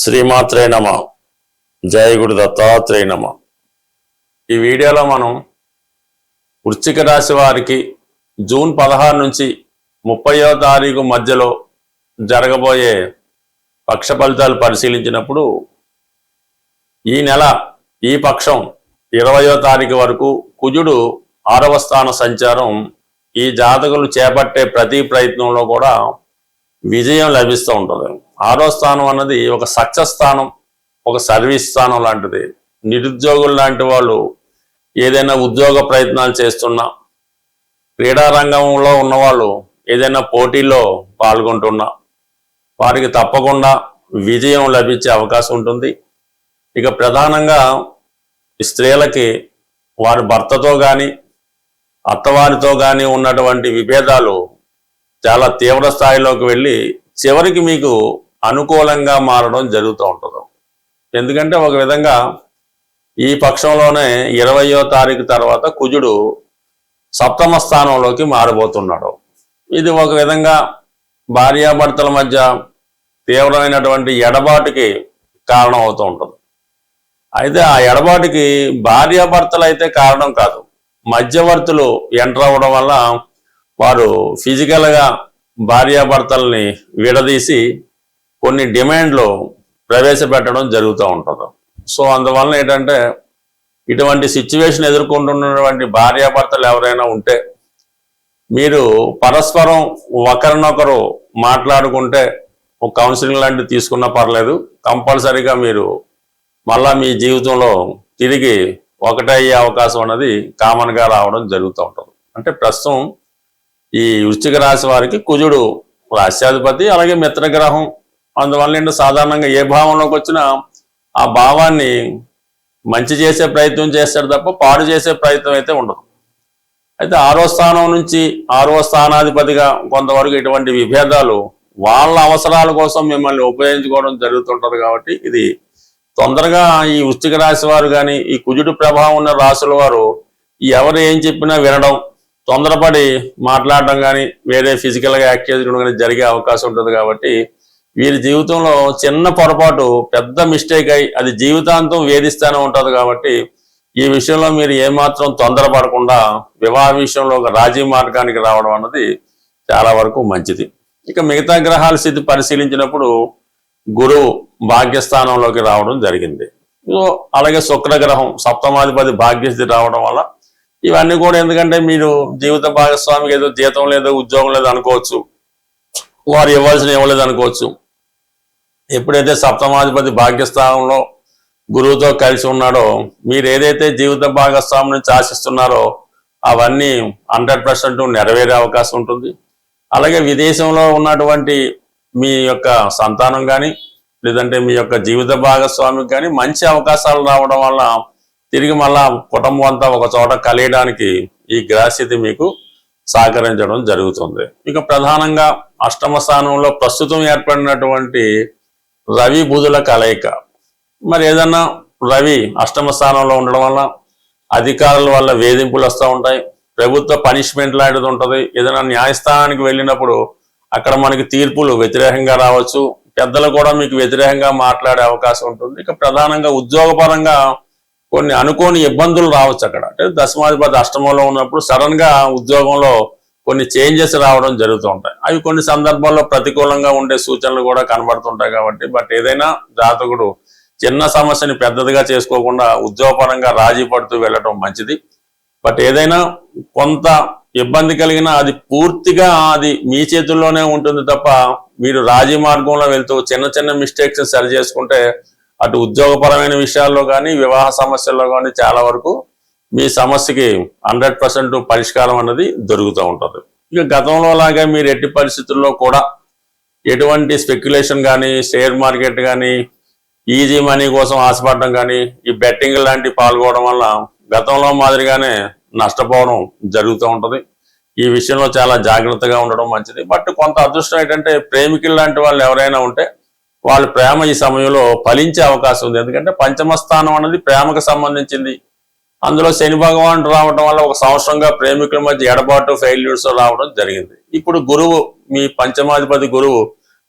శ్రీమాత్రే నమ. జయ గురు దత్తాత్రేయ నమ. ఈ వీడియోలో మనం వృశ్చిక రాశి వారికి జూన్ 16 నుంచి 30వ తారీఖు మధ్యలో జరగబోయే పక్ష ఫలితాలు పరిశీలించినప్పుడు ఈ నెల ఈ పక్షం 20వ తారీఖు వరకు కుజుడు 6వ స్థాన సంచారం ఈ జాతకులు చేపట్టే ప్రతి ప్రయత్నంలో కూడా విజయం లభిస్తూ ఉంటుంది. 6వ స్థానం అన్నది ఒక సక్సెస్ స్థానం, ఒక సర్వీస్ స్థానం లాంటిది. నిరుద్యోగులు లాంటి వాళ్ళు ఏదైనా ఉద్యోగ ప్రయత్నాలు చేస్తున్నా, క్రీడా రంగంలో ఉన్నవాళ్ళు ఏదైనా పోటీల్లో పాల్గొంటున్నా వారికి తప్పకుండా విజయం లభించే అవకాశం ఉంటుంది. ఇక ప్రధానంగా స్త్రీలకి వారి భర్తతో కానీ అత్తవారితో కానీ ఉన్నటువంటి విభేదాలు చాలా తీవ్ర స్థాయిలోకి వెళ్ళి చివరికి మీకు అనుకూలంగా మారడం జరుగుతూ ఉంటుంది. ఎందుకంటే ఒక విధంగా ఈ పక్షంలోనే 20వ తారీఖు తర్వాత కుజుడు 7వ స్థానంలోకి మారబోతున్నాడు. ఇది ఒక విధంగా భార్యాభర్తల మధ్య తీవ్రమైనటువంటి ఎడబాటుకి కారణం అవుతూ ఉంటుంది. అయితే ఆ ఎడబాటుకి భార్యాభర్తలు అయితే కారణం కాదు, మధ్యవర్తులు ఎంటర్ అవ్వడం వల్ల వారు ఫిజికల్గా భార్యాభర్తల్ని విడదీసి కొన్ని డిమాండ్లు ప్రవేశపెట్టడం జరుగుతూ ఉంటుంది. సో అందువలన ఏంటంటే ఇటువంటి సిచ్యువేషన్ ఎదుర్కొంటున్నటువంటి భార్యాభర్తలు ఎవరైనా ఉంటే మీరు పరస్పరం ఒకరినొకరు మాట్లాడుకుంటే ఒక కౌన్సిలింగ్ లాంటివి తీసుకున్నా పర్లేదు, కంపల్సరీగా మీరు మళ్ళా మీ జీవితంలో తిరిగి ఒకటయ్యే అవకాశం అనేది కామన్గా రావడం జరుగుతూ ఉంటుంది. అంటే ప్రస్తుతం ఈ వృశ్చిక రాశి వారికి కుజుడు రాశ్యాధిపతి, అలాగే మిత్రగ్రహం. అందువల్ల ఏంటంటే సాధారణంగా ఏ భావంలోకి వచ్చినా ఆ భావాన్ని మంచి చేసే ప్రయత్నం చేస్తాడు తప్ప పాడు చేసే ప్రయత్నం అయితే ఉండదు. అయితే 6వ స్థానం నుంచి 6వ స్థానాధిపతిగా కొంతవరకు ఇటువంటి విభేదాలు వాళ్ళ అవసరాల కోసం మిమ్మల్ని ఉపయోగించుకోవడం జరుగుతుంటుంది. కాబట్టి ఇది తొందరగా ఈ వృశ్చిక రాశి వారు కానీ ఈ కుజుడు ప్రభావం ఉన్న రాశుల వారు ఎవరు ఏం చెప్పినా వినడం, తొందరపడి మాట్లాడడం కానీ వేరే ఫిజికల్గా యాక్ట్ చేయడం కానీ జరిగే అవకాశం ఉంటుంది. కాబట్టి వీరి జీవితంలో చిన్న పొరపాటు పెద్ద మిస్టేక్ అయి అది జీవితాంతం వేధిస్తూనే ఉంటుంది. కాబట్టి ఈ విషయంలో మీరు ఏమాత్రం తొందరపడకుండా వివాహ విషయంలో ఒక రాజీ మార్గానికి రావడం అన్నది చాలా వరకు మంచిది. ఇక మిగతా గ్రహాల స్థితి పరిశీలించినప్పుడు గురువు భాగ్యస్థానంలోకి రావడం జరిగింది. అలాగే శుక్రగ్రహం 7వ భాగ్యస్థితి రావడం వల్ల ఇవన్నీ కూడా, ఎందుకంటే మీరు జీవిత భాగస్వామికి ఏదో జీతం లేదో ఉద్యోగం లేదో అనుకోవచ్చు, వారు ఇవ్వాల్సిన ఇవ్వలేదు అనుకోవచ్చు. ఎప్పుడైతే 7వ భాగ్యస్థానంలో గురువుతో కలిసి ఉన్నాడో మీరు ఏదైతే జీవిత భాగస్వామి నుంచి ఆశిస్తున్నారో అవన్నీ 100% నెరవేరే అవకాశం ఉంటుంది. అలాగే విదేశంలో ఉన్నటువంటి మీ యొక్క సంతానం కానీ లేదంటే మీ యొక్క జీవిత భాగస్వామికి కానీ మంచి అవకాశాలు రావడం వల్ల తిరిగి మళ్ళా కుటుంబం అంతా ఒక చోట కలియడానికి ఈ గ్రహస్థితి మీకు సహకరించడం జరుగుతుంది. ఇక ప్రధానంగా 8వ స్థానంలో ప్రస్తుతం ఏర్పడినటువంటి రవి బుధుల కలయిక. మరి ఏదన్నా రవి 8వ స్థానంలో ఉండడం వల్ల అధికారుల వల్ల వేధింపులు వస్తూ ఉంటాయి, ప్రభుత్వ పనిష్మెంట్ లాంటిది ఉంటుంది. ఏదైనా న్యాయస్థానానికి వెళ్ళినప్పుడు అక్కడ మనకి తీర్పులు వ్యతిరేకంగా రావచ్చు, పెద్దలు కూడా మీకు వ్యతిరేకంగా మాట్లాడే అవకాశం ఉంటుంది. ఇక ప్రధానంగా ఉద్యోగపరంగా కొన్ని అనుకోని ఇబ్బందులు రావచ్చు. అక్కడ అంటే 10వ 8వ ఉన్నప్పుడు సడన్ గా ఉద్యోగంలో కొన్ని చేంజెస్ రావడం జరుగుతూ ఉంటాయి. అవి కొన్ని సందర్భాల్లో ప్రతికూలంగా ఉండే సూచనలు కూడా కనబడుతుంటాయి. కాబట్టి బట్ ఏదైనా జాతకుడు చిన్న సమస్యని పెద్దదిగా చేసుకోకుండా ఉద్యోగపరంగా రాజీ పడుతూ వెళ్ళడం మంచిది. బట్ ఏదైనా కొంత ఇబ్బంది కలిగినా అది పూర్తిగా అది మీ చేతుల్లోనే ఉంటుంది తప్ప మీరు రాజీ మార్గంలో వెళ్తూ చిన్న చిన్న మిస్టేక్స్ సరి చేసుకుంటే అటు ఉద్యోగపరమైన విషయాల్లో కానీ వివాహ సమస్యల్లో కానీ చాలా వరకు మీ సమస్యకి 100% పరిష్కారం అన్నది దొరుకుతూ ఉంటుంది. ఇక గతంలో లాగా మీరు ఎట్టి పరిస్థితుల్లో కూడా ఎటువంటి స్పెక్యులేషన్ కానీ షేర్ మార్కెట్ కానీ ఈజీ మనీ కోసం ఆశపడడం కానీ ఈ బెట్టింగ్ లాంటివి పాల్గొనడం వల్ల గతంలో మాదిరిగానే నష్టపోవడం జరుగుతూ ఉంటుంది. ఈ విషయంలో చాలా జాగ్రత్తగా ఉండడం మంచిది. బట్ కొంత అదృష్టం ఏంటంటే ప్రేమికులు లాంటి వాళ్ళు ఎవరైనా ఉంటే వాళ్ళ ప్రేమ ఈ సమయంలో ఫలించే అవకాశం ఉంది. ఎందుకంటే 5వ స్థానం అనేది ప్రేమకు సంబంధించింది. అందులో శని భగవానుడు రావడం వల్ల ఒక సంవత్సరంగా ప్రేమికుల మధ్య ఎడబాటు ఫెయిల్యూర్స్ రావడం జరిగింది. ఇప్పుడు గురువు మీ 5వ గురువు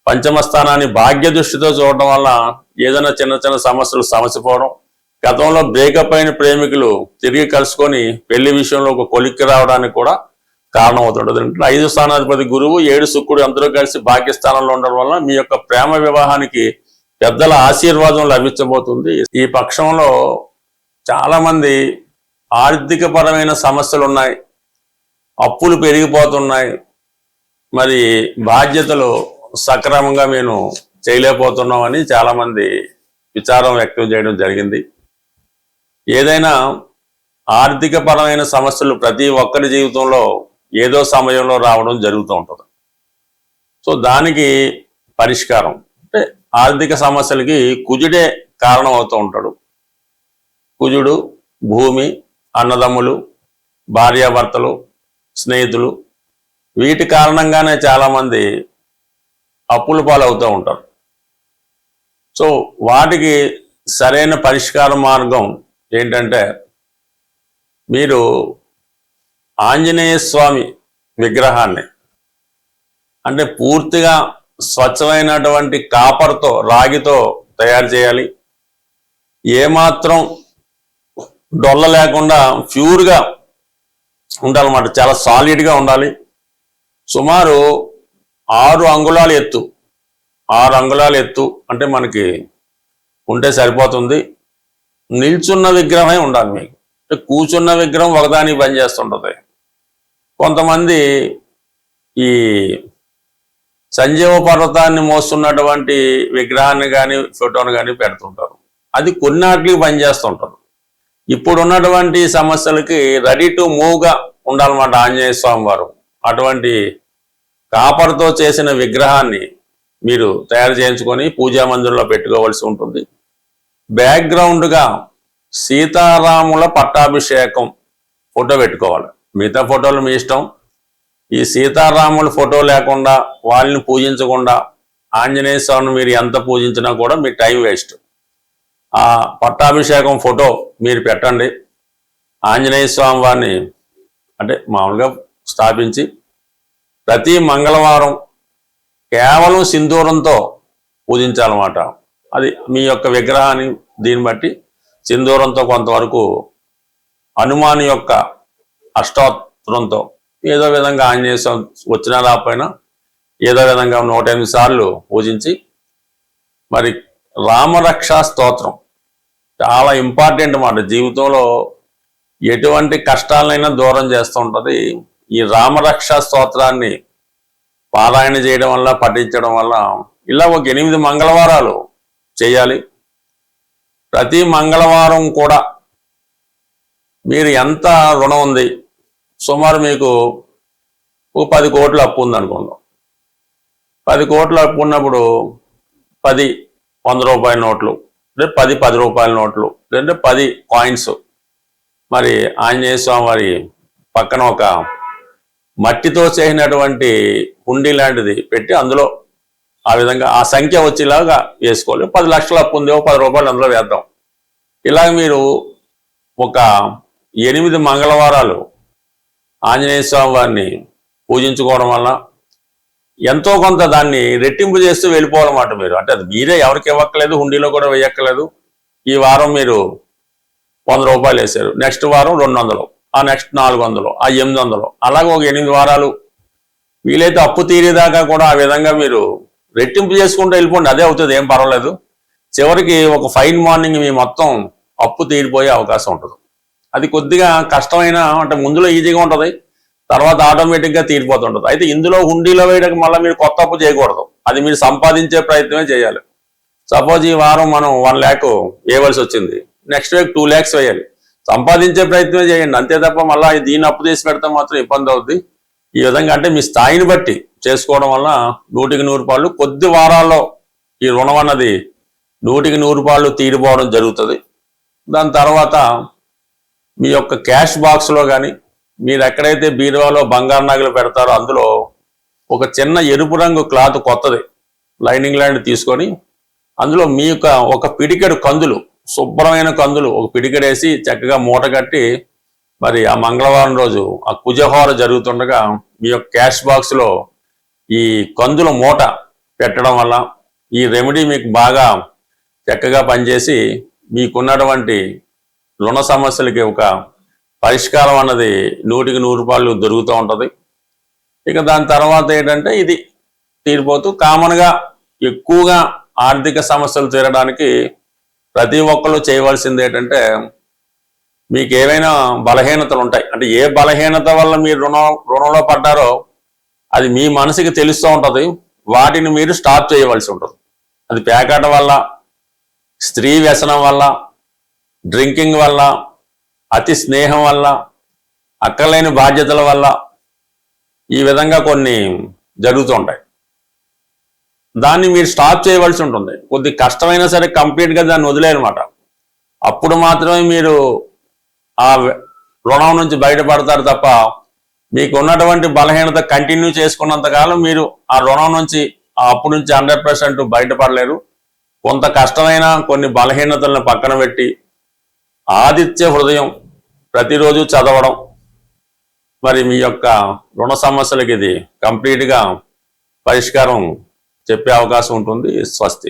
పంచమ స్థానాన్ని భాగ్య దృష్టితో చూడటం వల్ల ఏదైనా చిన్న చిన్న సమస్యలు సమసిపోవడం, గతంలో బ్రేకప్ అయిన ప్రేమికులు తిరిగి కలుసుకొని పెళ్లి విషయంలో ఒక కొలిక్కి రావడానికి కూడా కారణం అవుతుంటుంది. 5 స్థానాధిపతి గురువు 7 శుక్రుడు అందరూ కలిసి భాగ్యస్థానంలో ఉండడం వల్ల మీ యొక్క ప్రేమ వివాహానికి పెద్దల ఆశీర్వాదం లభించబోతుంది. ఈ పక్షంలో చాలా మంది ఆర్థిక పరమైన సమస్యలు ఉన్నాయి, అప్పులు పెరిగిపోతున్నాయి, మరి బాధ్యతలు సక్రమంగా మేము చేయలేకపోతున్నామని చాలా మంది విచారం వ్యక్తం చేయడం జరిగింది. ఏదైనా ఆర్థిక పరమైన సమస్యలు ప్రతి ఒక్కరి జీవితంలో ఏదో సమయంలో రావడం జరుగుతూ ఉంటుంది. సో దానికి పరిష్కారం అంటే ఆర్థిక సమస్యలకి కుజుడే కారణం అవుతూ ఉంటాడు. కుజుడు, భూమి, అన్నదమ్ములు, భార్యాభర్తలు, స్నేహితులు, వీటి కారణంగానే చాలామంది అప్పుల పాలవుతూ ఉంటారు. సో వాటికి సరైన పరిష్కార మార్గం ఏంటంటే, మీరు ఆంజనేయ స్వామి విగ్రహాన్ని అంటే పూర్తిగా స్వచ్ఛమైనటువంటి కాపర్తో, రాగితో తయారు చేయాలి. ఏమాత్రం డొల్ల లేకుండా ప్యూర్గా ఉండాలన్నమాట, చాలా సాలిడ్గా ఉండాలి. సుమారు 6 అంగుళాల ఎత్తు, 6 అంగుళాల ఎత్తు అంటే మనకి ఉంటే సరిపోతుంది. నిల్చున్న విగ్రహమే ఉండాలి మీకు. అంటే కూర్చున్న విగ్రహం ఒకదానికి పనిచేస్తుంటుంది. కొంతమంది ఈ సంజీవ పర్వతాన్ని మోస్తున్నటువంటి విగ్రహాన్ని కానీ ఫోటోను కానీ పెడుతుంటారు. అది కొన్నాటికి పనిచేస్తుంటారు. ఇప్పుడు ఉన్నటువంటి సమస్యలకి రెడీ టు మూవ్గా ఉండాలన్నమాట ఆంజనేయ స్వామి వారు. అటువంటి కాపర్తో చేసిన విగ్రహాన్ని మీరు తయారు చేయించుకొని పూజా మందిరంలో పెట్టుకోవాల్సి ఉంటుంది. బ్యాక్గ్రౌండ్గా సీతారాముల పట్టాభిషేకం ఫోటో పెట్టుకోవాలి. మిగతా ఫోటోలు మీ ఇష్టం. ఈ సీతారాముల ఫోటో లేకుండా, వాళ్ళని పూజించకుండా ఆంజనేయ స్వామిని మీరు ఎంత పూజించినా కూడా మీ టైం వేస్ట్. ఆ పట్టాభిషేకం ఫోటో మీరు పెట్టండి. ఆంజనేయ స్వామి వారిని అంటే మామూలుగా స్థాపించి ప్రతి మంగళవారం కేవలం సింధూరంతో పూజించాలన్నమాట. అది మీ యొక్క విగ్రహాన్ని దీన్ని బట్టి సింధూరంతో కొంతవరకు హనుమాన్ యొక్క అష్టోత్తరంతో ఏదో విధంగా ఆంజనేయ స్వామి వచ్చినా రాకపోయినా ఏదో విధంగా 108 సార్లు పూజించి, మరి రామరక్షా స్తోత్రం చాలా ఇంపార్టెంట్ అన్నమాట. జీవితంలో ఎటువంటి కష్టాలనైనా దూరం చేస్తూ ఉంటుంది. ఈ రామరక్షా స్తోత్రాన్ని పారాయణ చేయడం వల్ల, పఠించడం వల్ల ఇలా ఒక 8 మంగళవారాలు చేయాలి. ప్రతి మంగళవారం కూడా మీరు ఎంత రుణం ఉంది, సుమారు మీకు ఒక 10 కోట్లు అప్పు ఉందనుకుందాం. 10 కోట్లు అప్పు ఉన్నప్పుడు 10 100 రూపాయల నోట్లు, లేదా 10 రూపాయల నోట్లు, లేదా 10 కాయిన్స్ మరి ఆంజనేయ స్వామి వారి పక్కన ఒక మట్టితో చేసినటువంటి హుండీ లాంటిది పెట్టి అందులో ఆ విధంగా ఆ సంఖ్య వచ్చేలాగా వేసుకోవాలి. 10 లక్షల అప్పు ఉంది, 10 రూపాయలు అందులో వేద్దాం. ఇలాగ మీరు ఒక 8 మంగళవారాలు ఆంజనేయ స్వామి వారిని పూజించుకోవడం వల్ల ఎంతో కొంత దాన్ని రెట్టింపు చేస్తూ వెళ్ళిపోవాలన్నమాట మీరు. అంటే అది మీరే ఎవరికి ఇవ్వక్కలేదు, హుండీలో కూడా వేయక్కలేదు. ఈ వారం మీరు 100 రూపాయలు వేశారు, నెక్స్ట్ వారం 200, ఆ నెక్స్ట్ 400, ఆ 800, అలాగే ఒక 8 వారాలు వీలైతే అప్పు తీరేదాకా కూడా ఆ విధంగా మీరు రెట్టింపు చేసుకుంటూ వెళ్ళిపోండి. అదే అవుతుంది, ఏం పర్వాలేదు. చివరికి ఒక ఫైన్ మార్నింగ్ మీ మొత్తం అప్పు తీరిపోయే అవకాశం ఉంటుంది. అది కొద్దిగా కష్టమైన, అంటే ముందులో ఈజీగా ఉంటుంది, తర్వాత ఆటోమేటిక్గా తీరిపోతుంటుంది. అయితే ఇందులో హుండీలో వేయడానికి మళ్ళీ మీరు కొత్త అప్పు చేయకూడదు, అది మీరు సంపాదించే ప్రయత్నమే చేయాలి. సపోజ్ ఈ వారం మనం 1 lakh వేయవలసి వచ్చింది, నెక్స్ట్ వీక్ 2 lakhs వేయాలి. సంపాదించే ప్రయత్నమే చేయండి, అంతే తప్ప మళ్ళీ దీన్ని అప్పు చేసి పెడితే మాత్రం ఇబ్బంది అవుద్ది. ఈ విధంగా అంటే మీ స్థాయిని బట్టి చేసుకోవడం వల్ల 100కి 100 రూపాయలు కొద్ది వారాల్లో ఈ రుణం అన్నది 100కి 100 రూపాయలు తీరిపోవడం జరుగుతుంది. దాని తర్వాత మీ యొక్క క్యాష్ బాక్స్లో కానీ, మీరు ఎక్కడైతే బీరువాలో బంగారు నగలు పెడతారో అందులో ఒక చిన్న ఎరుపు రంగు క్లాత్ కొత్తది లైనింగ్ లాంటిది తీసుకొని అందులో మీ యొక్క ఒక పిడికెడు కందులు, శుభ్రమైన కందులు ఒక పిడికెడేసి చక్కగా మూట కట్టి, మరి ఆ మంగళవారం రోజు ఆ కుజహోర జరుగుతుండగా మీ యొక్క క్యాష్ బాక్స్లో ఈ కందుల మూట పెట్టడం వల్ల ఈ రెమెడీ మీకు బాగా చక్కగా పనిచేసి మీకున్నటువంటి రుణ సమస్యలకి ఒక పరిష్కారం అన్నది 100% దొరుకుతూ ఉంటుంది. ఇక దాని తర్వాత ఏంటంటే ఇది తీరిపోతూ కామన్గా ఎక్కువగా ఆర్థిక సమస్యలు తీరడానికి ప్రతి ఒక్కళ్ళు చేయవలసింది ఏంటంటే, మీకు ఏవైనా బలహీనతలు ఉంటాయి అంటే ఏ బలహీనత వల్ల మీరు రుణంలో పడ్డారో అది మీ మనసుకి తెలుస్తూ ఉంటుంది. వాటిని మీరు స్టాప్ చేయవలసి ఉంటుంది. అది పేకాట వల్ల, స్త్రీ వ్యసనం వల్ల, డ్రింకింగ్ వల్ల, అతి స్నేహం వల్ల, అక్కర్లేని బాధ్యతల వల్ల ఈ విధంగా కొన్ని జరుగుతూ ఉంటాయి. దాన్ని మీరు స్టాప్ చేయవలసి ఉంటుంది. కొద్ది కష్టమైనా సరే కంప్లీట్గా దాన్ని వదిలేయనమాట. అప్పుడు మాత్రమే మీరు ఆ రుణం నుంచి బయటపడతారు తప్ప మీకు ఉన్నటువంటి బలహీనత కంటిన్యూ చేసుకున్నంతకాలం మీరు ఆ రుణం నుంచి ఆ అప్పు నుంచి 100% బయటపడలేరు. కొంత కష్టమైన కొన్ని బలహీనతలను పక్కన పెట్టి ఆదిత్య హృదయం ప్రతిరోజు చదవడం, మరి మీ యొక్క రుణ సమస్యలకి ఇది కంప్లీట్గా పరిష్కారం చెప్పే అవకాశం ఉంటుంది. స్వస్తి.